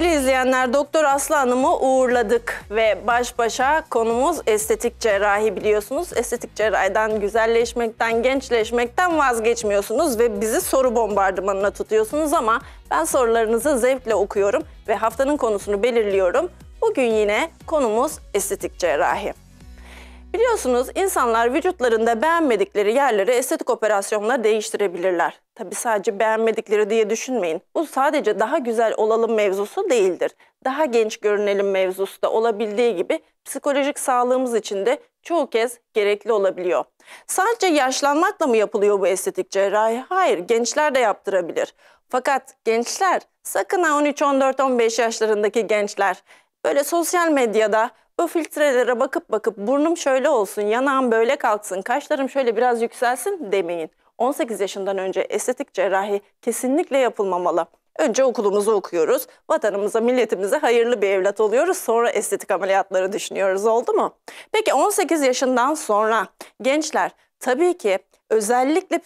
Sevgili izleyenler, Doktor Aslı Hanım'ı uğurladık ve baş başa konumuz estetik cerrahi, biliyorsunuz. Estetik cerrahiden, güzelleşmekten, gençleşmekten vazgeçmiyorsunuz ve bizi soru bombardımanına tutuyorsunuz ama ben sorularınızı zevkle okuyorum ve haftanın konusunu belirliyorum. Bugün yine konumuz estetik cerrahi. Biliyorsunuz insanlar vücutlarında beğenmedikleri yerleri estetik operasyonla değiştirebilirler. Tabii sadece beğenmedikleri diye düşünmeyin. Bu sadece daha güzel olalım mevzusu değildir. Daha genç görünelim mevzusu da olabildiği gibi psikolojik sağlığımız için de çoğu kez gerekli olabiliyor. Sadece yaşlanmakla mı yapılıyor bu estetik cerrahi? Hayır, gençler de yaptırabilir. Fakat gençler, sakın ha 13, 14, 15 yaşlarındaki gençler böyle sosyal medyada bu filtrelere bakıp burnum şöyle olsun, yanağım böyle kalksın, kaşlarım şöyle biraz yükselsin demeyin. 18 yaşından önce estetik cerrahi kesinlikle yapılmamalı. Önce okulumuzu okuyoruz, vatanımıza, milletimize hayırlı bir evlat oluyoruz, sonra estetik ameliyatları düşünüyoruz, oldu mu? Peki 18 yaşından sonra gençler, tabii ki özellikle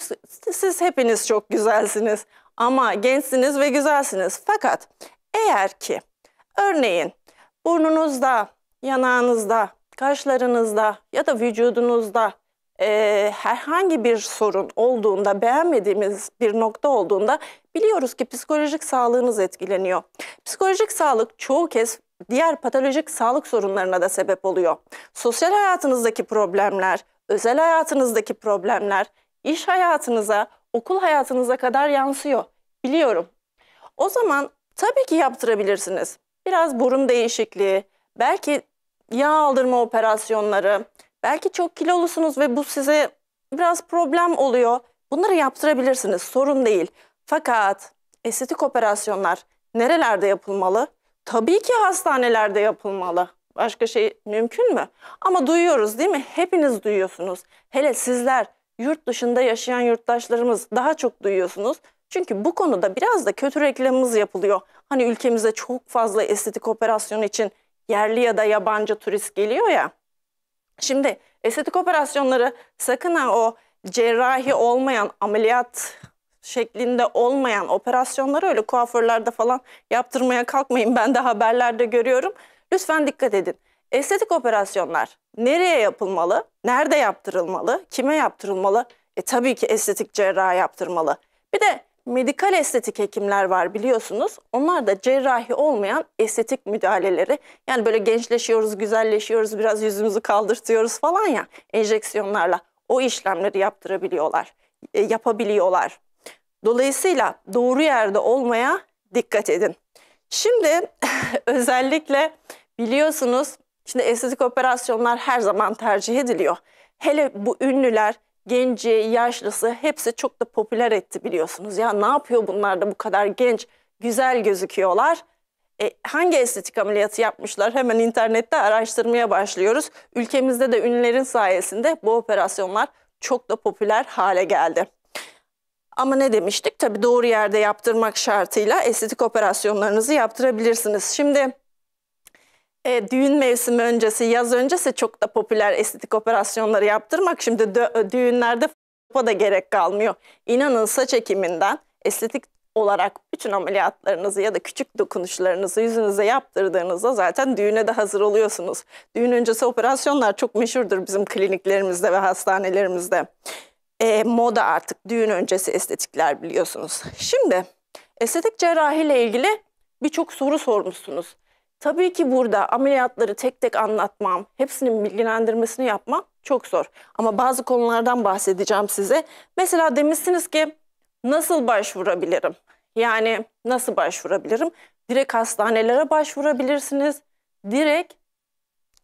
siz hepiniz çok güzelsiniz ama gençsiniz ve güzelsiniz. Fakat eğer ki örneğin burnunuzda, yanağınızda, kaşlarınızda ya da vücudunuzda herhangi bir sorun olduğunda, beğenmediğimiz bir nokta olduğunda biliyoruz ki psikolojik sağlığınız etkileniyor. Psikolojik sağlık çoğu kez diğer patolojik sağlık sorunlarına da sebep oluyor. Sosyal hayatınızdaki problemler, özel hayatınızdaki problemler, iş hayatınıza, okul hayatınıza kadar yansıyor. Biliyorum. O zaman tabii ki yaptırabilirsiniz. Biraz burun değişikliği, belki yağ aldırma operasyonları, belki çok kilolusunuz ve bu size biraz problem oluyor. Bunları yaptırabilirsiniz, sorun değil. Fakat estetik operasyonlar nerelerde yapılmalı? Tabii ki hastanelerde yapılmalı. Başka şey mümkün mü? Ama duyuyoruz değil mi? Hepiniz duyuyorsunuz. Hele sizler, yurt dışında yaşayan yurttaşlarımız daha çok duyuyorsunuz. Çünkü bu konuda biraz da kötü reklamımız yapılıyor. Hani ülkemize çok fazla estetik operasyon için yerli ya da yabancı turist geliyor ya. Şimdi estetik operasyonları sakın ha o cerrahi olmayan, ameliyat şeklinde olmayan operasyonları öyle kuaförlerde falan yaptırmaya kalkmayın. Ben de haberlerde görüyorum. Lütfen dikkat edin. Estetik operasyonlar nereye yapılmalı? Nerede yaptırılmalı? Kime yaptırılmalı? Tabii ki estetik cerrahi yaptırmalı. Bir de medikal estetik hekimler var, biliyorsunuz. Onlar da cerrahi olmayan estetik müdahaleleri, yani böyle gençleşiyoruz, güzelleşiyoruz, biraz yüzümüzü kaldırtıyoruz falan ya, enjeksiyonlarla o işlemleri yaptırabiliyorlar, yapabiliyorlar. Dolayısıyla doğru yerde olmaya dikkat edin. Şimdi özellikle biliyorsunuz, şimdi estetik operasyonlar her zaman tercih ediliyor. Hele bu ünlüler, genci, yaşlısı hepsi çok da popüler etti, biliyorsunuz. Ya ne yapıyor bunlar da bu kadar genç, güzel gözüküyorlar? Hangi estetik ameliyatı yapmışlar? Hemen internette araştırmaya başlıyoruz. Ülkemizde de ünlülerin sayesinde bu operasyonlar çok da popüler hale geldi. Ama ne demiştik? Tabii doğru yerde yaptırmak şartıyla estetik operasyonlarınızı yaptırabilirsiniz. Şimdi düğün mevsimi öncesi, yaz öncesi çok da popüler estetik operasyonları yaptırmak. Şimdi düğünlerde da gerek kalmıyor. İnanın, saç ekiminden estetik olarak bütün ameliyatlarınızı ya da küçük dokunuşlarınızı yüzünüze yaptırdığınızda zaten düğüne de hazır oluyorsunuz. Düğün öncesi operasyonlar çok meşhurdur bizim kliniklerimizde ve hastanelerimizde. Moda artık düğün öncesi estetikler, biliyorsunuz. Şimdi estetik cerrahi ile ilgili birçok soru sormuşsunuz. Tabii ki burada ameliyatları tek tek anlatmam, hepsinin bilgilendirmesini yapmam çok zor. Ama bazı konulardan bahsedeceğim size. Mesela demişsiniz ki nasıl başvurabilirim? Yani nasıl başvurabilirim? Direkt hastanelere başvurabilirsiniz. Direkt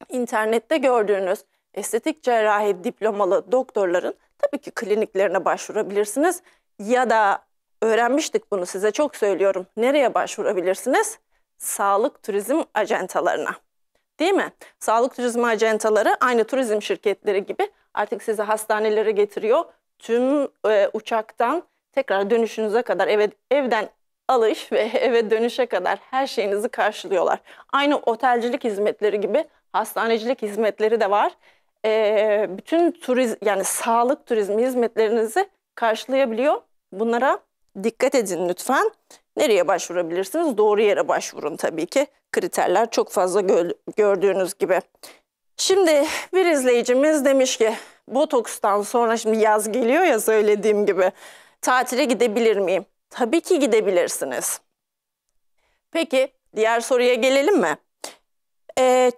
internette gördüğünüz estetik cerrahi diplomalı doktorların tabii ki kliniklerine başvurabilirsiniz. Ya da öğrenmiştik bunu, size çok söylüyorum. Nereye başvurabilirsiniz? Sağlık turizm acentalarına. Değil mi? Sağlık turizm acentaları aynı turizm şirketleri gibi artık sizi hastanelere getiriyor. Tüm uçaktan tekrar dönüşünüze kadar, evden alış ve eve dönüşe kadar her şeyinizi karşılıyorlar. Aynı otelcilik hizmetleri gibi hastanecilik hizmetleri de var. Bütün turizm, yani sağlık turizmi hizmetlerinizi karşılayabiliyor. Bunlara dikkat edin lütfen. Nereye başvurabilirsiniz? Doğru yere başvurun tabii ki. Kriterler çok fazla gördüğünüz gibi. Şimdi bir izleyicimiz demiş ki botokstan sonra, şimdi yaz geliyor ya, söylediğim gibi, tatile gidebilir miyim? Tabii ki gidebilirsiniz. Peki diğer soruya gelelim mi?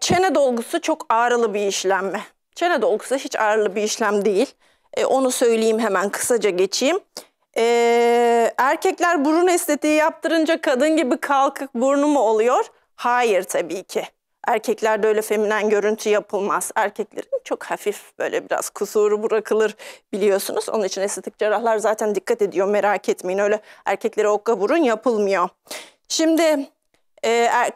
Çene dolgusu çok ağrılı bir işlem mi? Çene dolgusu hiç ağrılı bir işlem değil. Onu söyleyeyim, hemen kısaca geçeyim. Erkekler burun estetiği yaptırınca kadın gibi kalkık burnu mu oluyor? Hayır tabii ki. Erkeklerde öyle feminen görüntü yapılmaz. Erkeklerin çok hafif böyle biraz kusuru bırakılır biliyorsunuz. Onun için estetik cerrahlar zaten dikkat ediyor, merak etmeyin. Öyle erkeklere okka burun yapılmıyor. Şimdi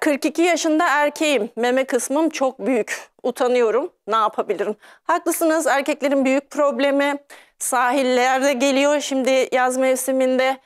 42 yaşında erkeğim. Meme kısmım çok büyük. Utanıyorum. Ne yapabilirim? Haklısınız, erkeklerin büyük problemi sahillerde geliyor. Şimdi yaz mevsiminde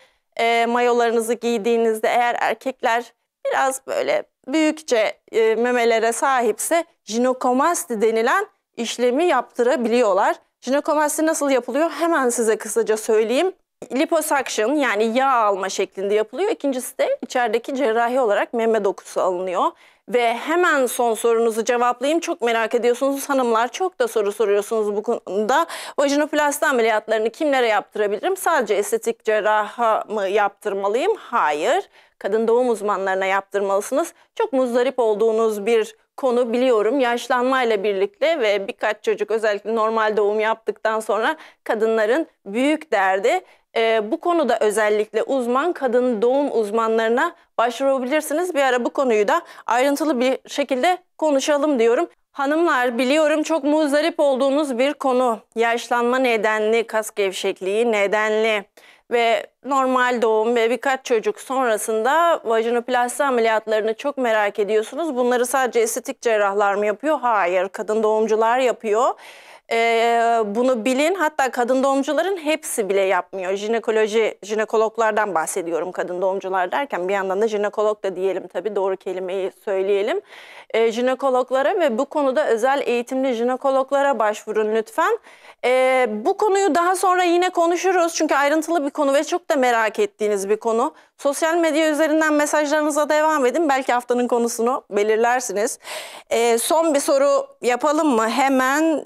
mayolarınızı giydiğinizde eğer erkekler biraz böyle büyükçe memelere sahipse jinekomasti denilen işlemi yaptırabiliyorlar. Jinekomasti nasıl yapılıyor? Hemen size kısaca söyleyeyim. Liposuction, yani yağ alma şeklinde yapılıyor. İkincisi de içerideki cerrahi olarak meme dokusu alınıyor. Ve hemen son sorunuzu cevaplayayım. Çok merak ediyorsunuz hanımlar. Çok da soru soruyorsunuz bu konuda. Vajinoplasti ameliyatlarını kimlere yaptırabilirim? Sadece estetik cerraha mı yaptırmalıyım? Hayır. Kadın doğum uzmanlarına yaptırmalısınız. Çok muzdarip olduğunuz bir konu biliyorum. Yaşlanmayla birlikte ve birkaç çocuk, özellikle normal doğum yaptıktan sonra kadınların büyük derdi. Bu konuda özellikle uzman kadın doğum uzmanlarına başvurabilirsiniz. Bir ara bu konuyu da ayrıntılı bir şekilde konuşalım diyorum. Hanımlar, biliyorum çok muzdarip olduğunuz bir konu. Yaşlanma nedenli kas gevşekliği nedenli ve normal doğum ve birkaç çocuk sonrasında vajinoplasti ameliyatlarını çok merak ediyorsunuz. Bunları sadece estetik cerrahlar mı yapıyor? Hayır, kadın doğumcular yapıyor. Bunu bilin. Hatta kadın doğumcuların hepsi bile yapmıyor. Jinekologlardan bahsediyorum kadın doğumcular derken, bir yandan da jinekolog da diyelim tabii, doğru kelimeyi söyleyelim. Jinekologlara ve bu konuda özel eğitimli jinekologlara başvurun lütfen. Bu konuyu daha sonra yine konuşuruz çünkü ayrıntılı bir konu ve çok da merak ettiğiniz bir konu. Sosyal medya üzerinden mesajlarınıza devam edin. Belki haftanın konusunu belirlersiniz. Son bir soru yapalım mı? Hemen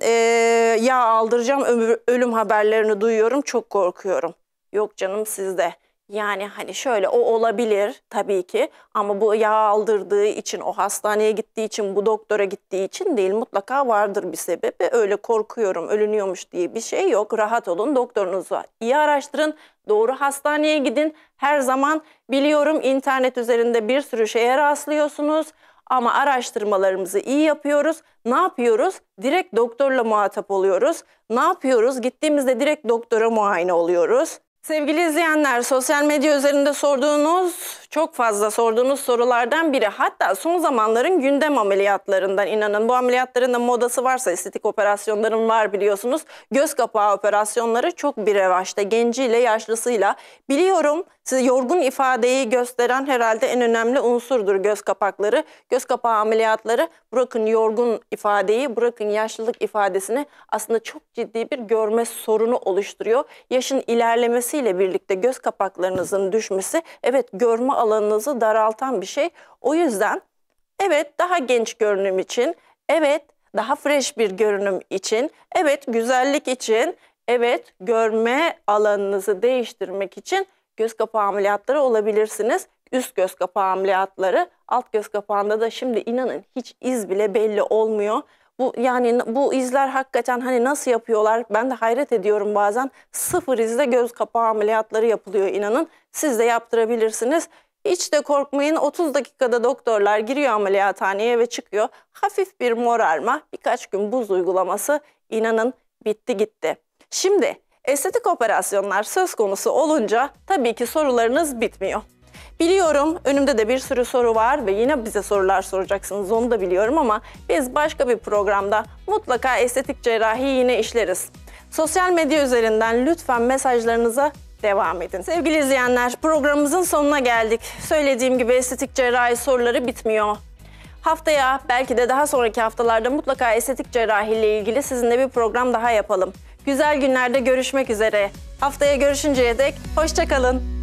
yağ aldıracağım, ölüm haberlerini duyuyorum, çok korkuyorum. Yok canım, sizde. Yani hani şöyle, o olabilir tabii ki ama bu yağ aldırdığı için, o hastaneye gittiği için, bu doktora gittiği için değil. Mutlaka vardır bir sebebi. Öyle korkuyorum, ölünüyormuş diye bir şey yok. Rahat olun, doktorunuzu iyi araştırın, doğru hastaneye gidin. Her zaman biliyorum internet üzerinde bir sürü şeye rastlıyorsunuz ama araştırmalarımızı iyi yapıyoruz. Ne yapıyoruz? Direkt doktorla muhatap oluyoruz. Ne yapıyoruz? Gittiğimizde direkt doktora muayene oluyoruz. Sevgili izleyenler, sosyal medya üzerinde çok fazla sorduğunuz sorulardan biri. Hatta son zamanların gündem ameliyatlarından, inanın bu ameliyatların da modası varsa, estetik operasyonların var biliyorsunuz. Göz kapağı operasyonları çok bir revaçta, genciyle yaşlısıyla. Biliyorum size yorgun ifadeyi gösteren herhalde en önemli unsurdur göz kapakları. Göz kapağı ameliyatları, bırakın yorgun ifadeyi, bırakın yaşlılık ifadesini, aslında çok ciddi bir görme sorunu oluşturuyor. Yaşın ilerlemesiyle birlikte göz kapaklarınızın düşmesi, evet, görme alanınızı daraltan bir şey. O yüzden evet, daha genç görünüm için, evet daha fresh bir görünüm için, evet güzellik için, evet görme alanınızı değiştirmek için göz kapağı ameliyatları olabilirsiniz. Üst göz kapağı ameliyatları, alt göz kapağında da şimdi inanın hiç iz bile belli olmuyor. Bu izler hakikaten hani nasıl yapıyorlar? Ben de hayret ediyorum bazen. 0 izle göz kapağı ameliyatları yapılıyor, inanın. Siz de yaptırabilirsiniz. Hiç de korkmayın. 30 dakikada doktorlar giriyor ameliyathaneye ve çıkıyor. Hafif bir morarma, birkaç gün buz uygulaması, inanın bitti gitti. Şimdi estetik operasyonlar söz konusu olunca tabii ki sorularınız bitmiyor. Biliyorum önümde de bir sürü soru var ve yine bize sorular soracaksınız, onu da biliyorum ama biz başka bir programda mutlaka estetik cerrahi yine işleriz. Sosyal medya üzerinden lütfen mesajlarınıza devam edin. Sevgili izleyenler, programımızın sonuna geldik. Söylediğim gibi estetik cerrahi soruları bitmiyor. Haftaya, belki de daha sonraki haftalarda mutlaka estetik cerrahi ile ilgili sizinle bir program daha yapalım. Güzel günlerde görüşmek üzere. Haftaya görüşünceye dek hoşça kalın.